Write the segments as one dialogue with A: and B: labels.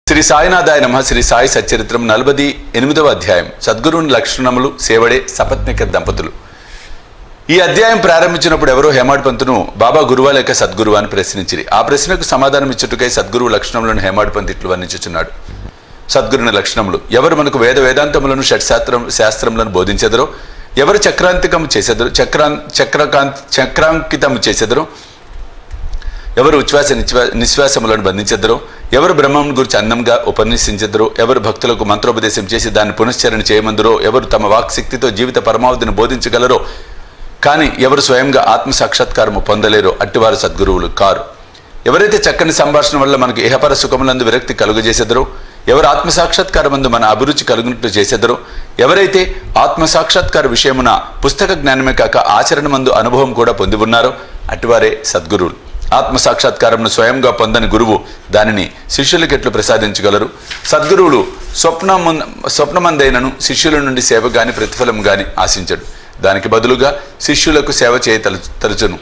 A: శ్రీ సాయినాథాయ నమః. శ్రీ సాయి సచ్చరిత్రం 48వ అధ్యాయం. సద్గురుని లక్షణములు సేవడే సపత్నిక దంపతులు. ఈ అధ్యాయం ప్రారంభించినప్పుడు ఎవరో హేమాడ్ పంతును బాబా గురువా లేక సద్గురువా అని ప్రశ్నించిరి. ఆ ప్రశ్నకు సమాధానం ఇచ్చుటకై సద్గురువు లక్షణములను హేమాడ్ పంత్ ఇట్లు వర్ణించుచున్నాడు. సద్గురుని లక్షణములు: ఎవరు మనకు వేదాంతములను శాస్త్రములను బోధించెదరో, ఎవరు చక్రాంకితము చేసెదరో, ఎవరు ఉచ్ఛ్వాస నిశ్వాసములను బంధించెదరో, ఎవరు బ్రహ్మం గురించి అందంగా ఉపన్యసించెదరో, ఎవరు భక్తులకు మంత్రోపదేశం చేసి దాన్ని పునశ్చరణ చేయమందురో, ఎవరు తమ వాక్శక్తితో జీవిత పరమావధిని బోధించగలరో, కానీ ఎవరు స్వయంగా ఆత్మ సాక్షాత్కారము పొందలేరో అట్టివారు సద్గురువులు కారు. ఎవరైతే చక్కని సంభాషణ వల్ల మనకు ఇహపర సుఖములందు విరక్తి కలుగజేసెదరో, ఎవరు ఆత్మసాక్షాత్కారమందు మన అభిరుచి కలుగునట్లు చేసెదరో, ఎవరైతే ఆత్మసాక్షాత్కార విషయమున పుస్తక జ్ఞానమే కాక ఆచరణమందు అనుభవం కూడా పొంది ఉన్నారో అట్టివారే సద్గురువులు. ఆత్మసాక్షాత్కారంను స్వయంగా పొందని గురువు దానిని శిష్యులకు ఎట్లు ప్రసాదించగలరు? సద్గురువులు స్వప్నమందైనను శిష్యుల నుండి సేవ గాని ప్రతిఫలం గాని ఆశించడు. దానికి బదులుగా శిష్యులకు సేవ చేయ తలుచును.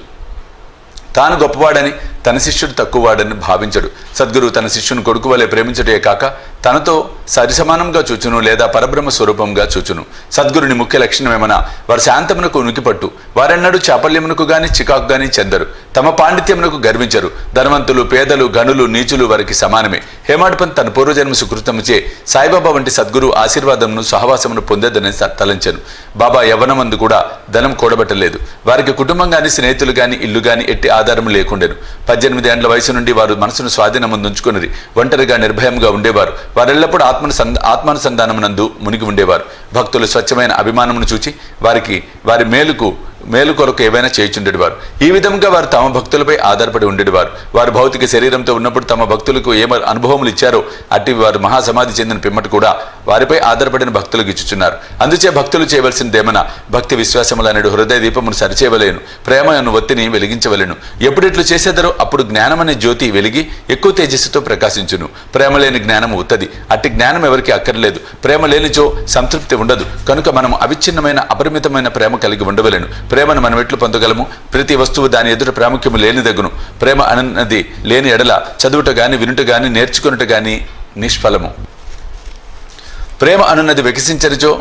A: తాను గొప్పవాడని తన శిష్యుడు తక్కువవాడని భావించడు. సద్గురువు తన శిష్యుని కొడుకు వలె ప్రేమించడే కాక తనతో సరిసమానంగా చూచును లేదా పరబ్రహ్మ స్వరూపంగా చూచును. సద్గురుని ముఖ్య లక్షణం ఏమన్నా వారు శాంతమునకు ఉనికిపట్టు. వారెన్నడూ చాపల్యమునకు గాని చికాకు గాని చెందరు. తమ పాండిత్యమునకు గర్వించరు. ధనవంతులు, పేదలు, గనులు, నీచులు వారికి సమానమే. హేమాడ్ పంత్ తన పూర్వజన్మ సుకృతముచే సాయిబాబా వంటి సద్గురు ఆశీర్వాదమును సహవాసమును పొందేదని తలంచెను. బాబా యవ్వనమందు కూడా ధనం కూడబట్టలేదు. వారికి కుటుంబం గాని స్నేహితులు గాని ఇల్లు గాని ఎట్టి ఆధారము లేకుండెను. 18 ఏళ్ల వయసు నుండి వారు మనసును స్వాధీనముందుంచుకుని ఒంటరిగా నిర్భయంగా ఉండేవారు. వారెల్లప్పుడూ ఆత్మానుసంధానమునందు మునిగి ఉండేవారు. భక్తులు స్వచ్ఛమైన అభిమానమును చూచి వారి మేలు కొరకు ఏవైనా చేయుచుండేవారు. ఈ విధంగా వారు తమ భక్తులపై ఆధారపడి ఉండేవారు. వారు భౌతిక శరీరంతో ఉన్నప్పుడు తమ భక్తులకు ఏ అనుభవములు ఇచ్చారో అట్టి వారు మహాసమాధి చెందిన పిమ్మట కూడా వారిపై ఆధారపడిన భక్తులకు ఇచ్చుచున్నారు. అందుచే భక్తులు చేయవలసిందేమన్నా భక్తి విశ్వాసములు అనేది హృదయ దీపమును సరిచేయవలేను, ప్రేమను ఒత్తిని వెలిగించవలేను. ఎప్పుడిట్లు చేసేదరో అప్పుడు జ్ఞానమనే జ్యోతి వెలిగి ఎక్కువ తేజస్సుతో ప్రకాశించును. ప్రేమ లేని జ్ఞానం ఉత్తది. అట్టి జ్ఞానం ఎవరికి అక్కర్లేదు. ప్రేమ లేనిచో సంతృప్తి ఉండదు. కనుక మనం అవిచ్ఛిన్నమైన అపరిమితమైన ప్రేమ కలిగి ఉండవలేను. ప్రేమను మనం ఎట్లు పొందగలము? ప్రతి వస్తువు దాని ఎదుట ప్రాముఖ్యము లేనిదగును. ప్రేమ అన్నది లేని ఎడల చదువుట గాని వినుట గాని నేర్చుకునుట గాని నిష్ఫలము. ప్రేమ అనున్నది వికసించనిచో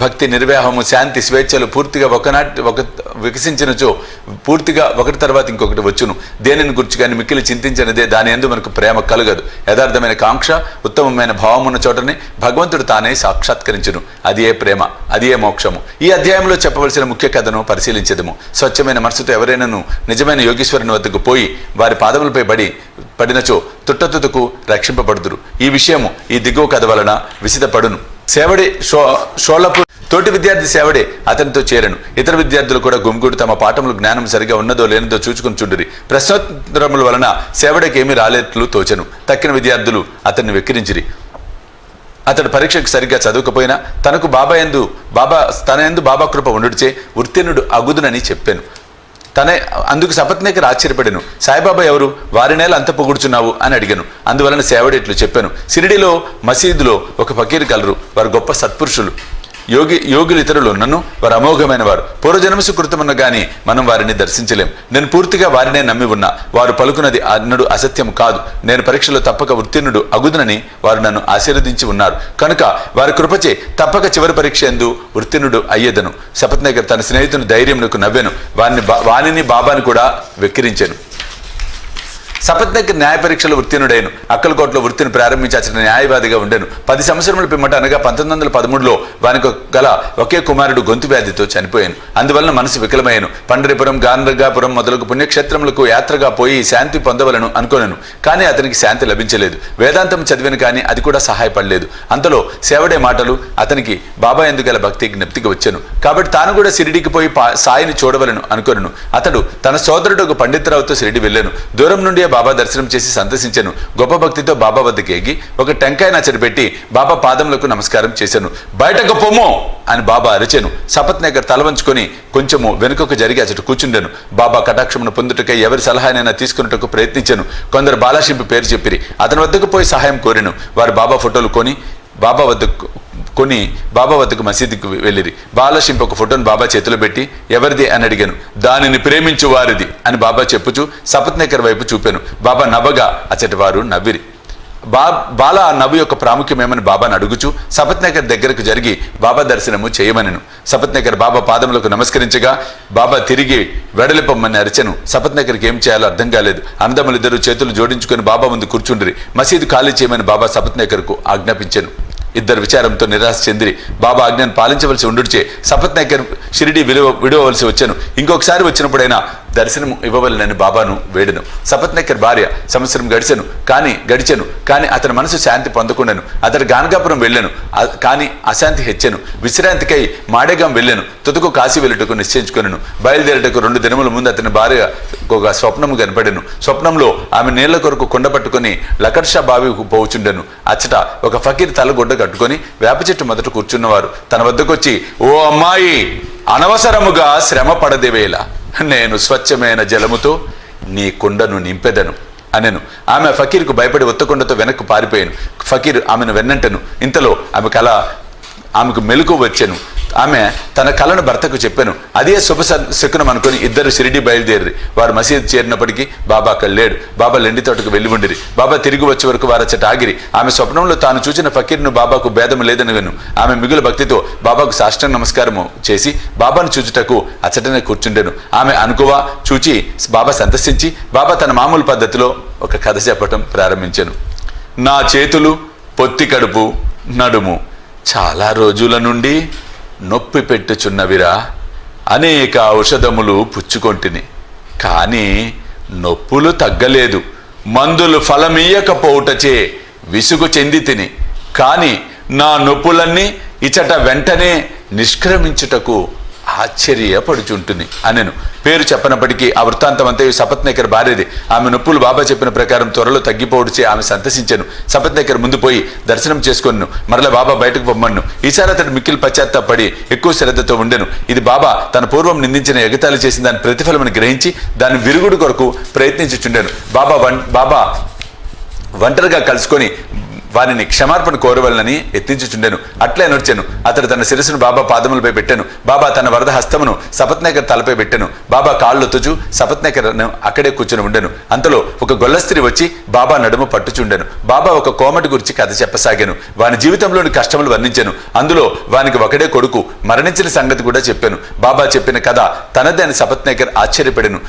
A: భక్తి, నిర్వాహము, శాంతి, స్వేచ్ఛలు పూర్తిగా వికసించినచో పూర్తిగా ఒకటి తర్వాత ఇంకొకటి వచ్చును. దేనిని గురించి కానీ మిక్కిలి చింతించినదే దాని యందు మనకు ప్రేమ కలగదు. యథార్థమైన కాంక్ష, ఉత్తమమైన భావం ఉన్న చోటని భగవంతుడు తానే సాక్షాత్కరించును. అది ఏ ప్రేమ, అది ఏ మోక్షము. ఈ అధ్యాయంలో చెప్పవలసిన ముఖ్య కథను పరిశీలించదము. స్వచ్ఛమైన మనసుతో ఎవరైనాను నిజమైన యోగీశ్వరుని వద్దకు పోయి వారి పాదములపై పడినచో తుట్టతుతకు రక్షింపబడుదురు. ఈ విషయము ఈ దిగువ కథ వలన విసిదపడును. సేవడే షోలపూర్ తోటి విద్యార్థి సేవడే అతనితో చేరను. ఇతర విద్యార్థులు కూడా గుమిగూడి తమ పాఠములు జ్ఞానం సరిగా ఉన్నదో లేనిదో చూచుకుని చుండిరి. ప్రశ్నోత్తరముల వలన సేవడకి ఏమీ రాలేట్లు తోచెను. తక్కిన విద్యార్థులు అతన్ని వెక్కిరించిరి. అతడు పరీక్షకు సరిగ్గా చదవకపోయినా తన యందు బాబా కృప ఉండుడిచే ఉత్తీర్ణుడు అగుదునని చెప్పాను. అందుకు సపత్నేకర్ ఆశ్చర్యపడెను. సాయిబాబా ఎవరు? వారినేలా అంత పొగుడుచున్నావు అని అడిగాను. అందువలన సేవడి ఇట్లు చెప్పాను. షిరిడిలో మసీదులో ఒక ఫకీరు కలరు. వారు గొప్ప సత్పురుషులు, యోగులు. ఇతరులు నన్ను వారు అమోఘమైన వారు. పూర్వజన్మ సుకృతమున్న గాని మనం వారిని దర్శించలేం. నేను పూర్తిగా వారినే నమ్మి ఉన్నా. వారు పలుకున్నది అన్నడు అసత్యం కాదు. నేను పరీక్షలో తప్పక ఉత్తీర్ణుడు అగుదునని వారు నన్ను ఆశీర్వదించి ఉన్నారు. కనుక వారి కృపచే తప్పక చివరి పరీక్ష యందు ఉత్తీర్ణుడు అయ్యేదను. సపత్నేకర్ తన స్నేహితుని ధైర్యంకు నవ్వెను. వానిని బాబాని కూడా వెక్కిరించాను. సపత్నేకర్ న్యాయ పరీక్షలో ఉత్తీర్ణుడైను. అక్కలకోటలో వృత్తిని ప్రారంభించి అతని న్యాయవాదిగా ఉండెను. 10 సంవత్సరముల పిమ్మట అనగా 1913లో వానికి గల ఒకే కుమారుడు గొంతు వ్యాధితో చనిపోయాను. అందువలన మనసు వికలమయ్యాను. పండరిపురం, గాంధర్గాపురం మొదలగు పుణ్యక్షేత్రములకు యాత్రగా పోయి శాంతి పొందవలను అనుకోనను. కానీ అతనికి శాంతి లభించలేదు. వేదాంతం చదివాను కానీ అది కూడా సహాయపడలేదు. అంతలో సేవడే మాటలు అతనికి బాబా ఎందుకు గల భక్తి జ్ఞప్తికి వచ్చాను. కాబట్టి తాను కూడా షిరిడికి పోయి సాయిని చూడవలను అనుకోనను. అతడు తన సోదరుడు ఒక పండితురావుతో షిరిడి వెళ్ళాను. దూరం నుండి బాబా దర్శనం చేసి సంతసించాను. గొప్ప భక్తితో బాబా వద్దకు ఎగి ఒక టెంకాయ నచ్చడి పెట్టి బాబా పాదములకు నమస్కారం చేశాను. బయటకు పొమ్ము అని బాబా అరిచాను. సపత్నేకర్ తలవంచుకొని కొంచెము వెనుకకు జరిగి అచట కూర్చుండాను. బాబా కటాక్షమును పొందుటకై ఎవరి సలహానైనా తీసుకున్నట్టుకు ప్రయత్నించాను. కొందరు బాలాశింపి పేరు చెప్పిరి. అతని వద్దకు పోయి సహాయం కోరాను. వారు బాబా ఫోటోలు కొని బాబా వద్దకు మసీదుకు వెళ్ళిరి. బాలశింప ఒక ఫోటోను బాబా చేతిలో పెట్టి ఎవరిది అని అడిగాను. దానిని ప్రేమించు వారిది అని బాబా చెప్పుచు సపత్నేకర్ వైపు చూపాను. బాబా నవ్వగా అచటి వారు నవ్విరి. బాల నవ్వు యొక్క ప్రాముఖ్యం ఏమని బాబాను అడుగుచూ సపత్నేకర్ దగ్గరకు జరిగి బాబా దర్శనము చేయమనెను. సపత్నేకర్ బాబా పాదములకు నమస్కరించగా బాబా తిరిగి వెడలిపమ్మని అరిచెను. సపత్నేకర్కి ఏం చేయాలో అర్థం కాలేదు. అన్నదమ్ములిద్దరూ చేతులు జోడించుకొని బాబా ముందు కూర్చుండ్రి. మసీదు ఖాళీ చేయమని బాబా సపత్నేకర్కు ఆజ్ఞాపించెను. ఇద్దరు విచారంతో నిరాశ చెందిరి. బాబా ఆజ్ఞను పాలించవలసి ఉండుచే సపత్నేకర్ షిరిడి విడవలసి వచ్చాను. ఇంకొకసారి వచ్చినప్పుడైనా దర్శనం ఇవ్వవలనని బాబాను వేడెను. సపత్నేకర్ భార్య సంవత్సరం గడిచెను కానీ అతని మనసు శాంతి పొందకుండాను. అతడు గానగాపురం వెళ్ళాను కానీ అశాంతి హెచ్చెను. విశ్రాంతికై మాడేగాం వెళ్ళాను. తుదకు కాశీ వెళ్ళటకు నిశ్చయించుకొనెను. బయలుదేరటకు 2 దినముల ముందు అతని భార్య ఒక స్వప్నము కనపడెను. స్వప్నంలో ఆమె నీళ్ల కొరకు కొండ పట్టుకుని లకర్షా బావికి పోవుచుండెను. అచ్చట ఒక ఫకీర్ తలగొడ్డ కట్టుకొని వేప చెట్టు మొదట కూర్చున్నవారు తన వద్దకొచ్చి, ఓ అమ్మాయి, అనవసరముగా శ్రమ పడదేవేళ నేను స్వచ్ఛమైన జలముతో నీ కుండను నింపెదను అనెను. ఆమె ఫకీర్కు భయపడి ఒత్తకొండతో వెనక్కు పారిపోయాను. ఫకీర్ ఆమెను వెన్నంటను. ఇంతలో ఆమెకు మెలకు వచ్చెను. ఆమె తన కలను భర్తకు చెప్పాను. అదే శుభ శకునం అనుకుని ఇద్దరు షిరిడి బయలుదేరి వారు మసీదు చేరినప్పటికీ బాబా అక్కడ లేడు. బాబా లెండి తోటకు వెళ్ళి ఉండిరి. బాబా తిరిగి వచ్చే వరకు వారచ్చట ఆగిరి. ఆమె స్వప్నంలో తాను చూసిన ఫకీర్ను బాబాకు భేదం లేదని విను. ఆమె మిగులు భక్తితో బాబాకు సాష్టాంగ నమస్కారము చేసి బాబాను చూచుటకు అచ్చటనే కూర్చుండెను. ఆమె అనుకువా చూచి బాబా సందర్శించి బాబా తన మామూలు పద్ధతిలో ఒక కథ చెప్పటం ప్రారంభించెను. నా చేతులు, పొత్తి కడుపు, నడుము చాలా రోజుల నుండి నొప్పి పెట్టుచున్నవిరా. అనేక ఔషధములు పుచ్చుకొంటిని కానీ నొప్పులు తగ్గలేదు. మందులు ఫలమీయకపోవుటచే విసుగు చెంది తిని కానీ నా నొప్పులన్నీ ఇచట వెంటనే నిష్క్రమించుటకు ఆశ్చర్యపడుచుంటుంది అనెను. పేరు చెప్పనప్పటికీ ఆ వృత్తాంతం అంతా సపత్నేకర్ భార్యది. ఆమె నొప్పులు బాబా చెప్పిన ప్రకారం త్వరలో తగ్గిపోవడిచే ఆమె సంతసించాను. సపత్నేకర్ ముందు పోయి దర్శనం చేసుకొను. మరలా బాబా బయటకు పొమ్మను. ఈసారి అతడు మిక్కిలి పశ్చాత్తాపడి ఎక్కువ శ్రద్ధతో ఉండెను. ఇది బాబా తన పూర్వం నిందించిన ఎగతాళి చేసిన దాని ప్రతిఫలమని గ్రహించి దాని విరుగుడు కొరకు ప్రయత్నించుచుండెను. బాబా ఒంటరిగా కలుసుకొని వారిని క్షమార్పణ కోరవలనని యత్నించుచుండెను. అట్లే నడిచెను. అతడు తన శిరస్సును బాబా పాదములపై పెట్టెను. బాబా తన వరద హస్తమును సపత్నేకర్ తలపై పెట్టెను. బాబా కాళ్ళు తుచు సపత్నేకర్ అక్కడే కూర్చుని ఉండెను. అంతలో ఒక గొల్లస్త్రీ వచ్చి బాబా నడుము పట్టుచుండెను. బాబా ఒక కోమటి గురించి కథ చెప్పసాగాను. వాని జీవితంలోని కష్టములు వర్ణించెను. అందులో వానికి ఒకడే కొడుకు మరణించిన సంగతి కూడా చెప్పాను. బాబా చెప్పిన కథ తనదే అని సపత్నేకర్ ఆశ్చర్యపడెను.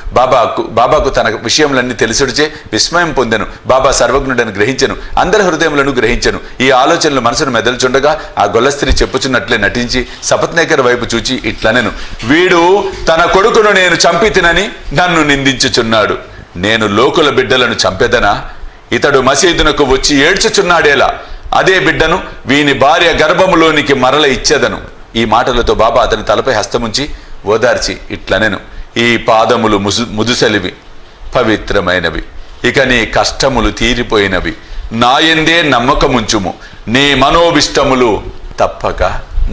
A: బాబాకు తన విషయములన్నీ తెలిసుడిచే విస్మయం పొందెను. బాబా సర్వజ్ఞుడని గ్రహించెను. అందరి హృదయములను గ్రహించెను. ఈ ఆలోచనలు మనసును మెదలుచుండగా ఆ గొల్లస్త్రీ చెప్పుచున్నట్లే నటించి సపత్నేకర్ వైపు చూచి ఇట్లనెను, వీడు తన కొడుకును నేను చంపి తినని నన్ను నిందించుచున్నాడు. నేను లోకుల బిడ్డలను చంపెదనా? ఇతడు మసీదునకు వచ్చి ఏడ్చుచున్నాడేలా అదే బిడ్డను వీని భార్య గర్భములోనికి మరల ఇచ్చేదను. ఈ మాటలతో బాబా అతని తలపై హస్తముంచి ఓదార్చి ఇట్లనెను, ఈ పాదములు ముదుసలివి, పవిత్రమైనవి. ఇక నీ కష్టములు తీరిపోయినవి. నాయందే నమ్మకముంచుము. నీ మనోభిష్టములు తప్పక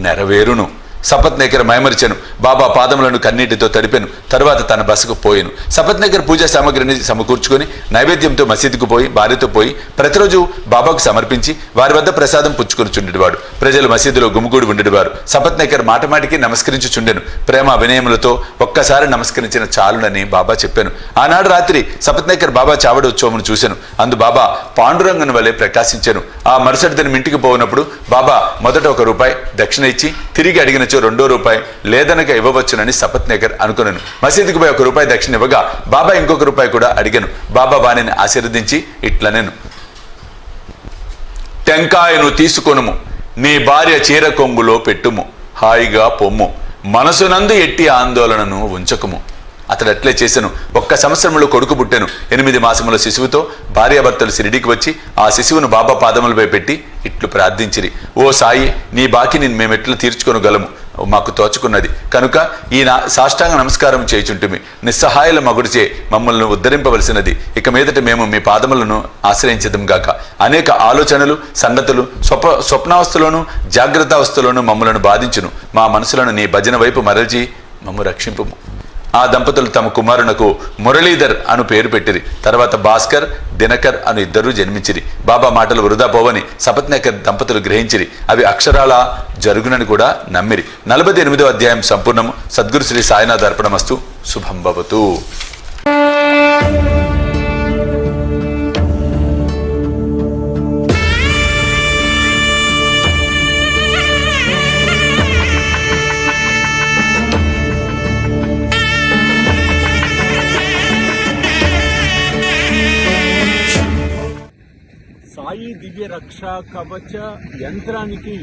A: నెరవేరును. సపత్నేకర్ మైమరిచెను. బాబా పాదములను కన్నీటితో తడిపెను. తరువాత తన బసకు పోయెను. సపత్నేకర్ పూజా సామగ్రిని సమకూర్చుకొని నైవేద్యంతో మసీదుకు పోయి భార్యతో పోయి ప్రతిరోజు బాబాకు సమర్పించి వారి వద్ద ప్రసాదం పుచ్చుకొనిచుండేవాడు. ప్రజలు మసీదులో గుమిగూడి ఉండేవారు. సపత్నేకర్ మాటమాటికి నమస్కరించుచుండెను. ప్రేమ వినయములతో ఒక్కసారి నమస్కరించిన చాలునని బాబా చెప్పాను. ఆనాడు రాత్రి సపత్నేకర్ బాబా చావడి ఉత్సవమును చూశాను. అందు బాబా పాండురంగన్ వలె ప్రకాశించాను. ఆ మరుసటి దిన ఇంటికి పోయినప్పుడు బాబా మొదట ₹1 దక్షిణ ఇచ్చి తిరిగి అడిగిన ₹2 లేదనక ఇవ్వవచ్చునని సపత్నేకర్ అనుకున్నాను. మసీదుకు పోయి ₹1 దక్షిణ ఇవ్వగా బాబా ఇంకొక ₹1 కూడా అడిగాను. బాబా వాణిని ఆశీర్వదించి ఇట్లనెను, టెంకాయను తీసుకొనుము, నీ భార్య చీర కొంగులో పెట్టుము, హాయిగా పొమ్ము, మనసునందు ఎట్టి ఆందోళనను ఉంచకుము. అతడు అట్లే చేశాను. 1 సంవత్సరంలో కొడుకు పుట్టాను. 8 మాసముల శిశువుతో భార్యాభర్తలు షిరిడీకి వచ్చి ఆ శిశువును బాబా పాదములపై పెట్టి ఇట్లు ప్రార్థించిరి, ఓ సాయి, నీ బాకిని మేమెట్లు తీర్చుకొనగలము, మాకు తోచుకున్నది కనుక ఈ సాష్టాంగ నమస్కారం చేయుచుంటుమి. నిస్సహాయుల మగుడిచే మమ్మల్ని ఉద్ధరింపవలసినది. ఇక మీదట మేము మీ పాదములను ఆశ్రయించదం గాక. అనేక ఆలోచనలు సంగతులు స్వప్నావస్థలోను జాగ్రత్తావస్థలోను మమ్మలను బాధించును. మా మనసులను నీ భజన వైపు మరల్చి మమ్ము రక్షింపుము. ఆ దంపతులు తమ కుమారునకు మురళీధర్ అను పేరు పెట్టిరి. తర్వాత భాస్కర్, దినకర్ అను ఇద్దరు జన్మించిరి. బాబా మాటలు వృధా పోవని సపత్నేకర్ దంపతులు గ్రహించిరి. అవి అక్షరాల జరుగునని కూడా నమ్మిరి. 48వ అధ్యాయం సంపూర్ణము. సద్గురు శ్రీ సాయినాథ్ అర్పణమస్తు. శుభం భవతు.
B: దివ్య రక్ష కవచ యంత్రానికి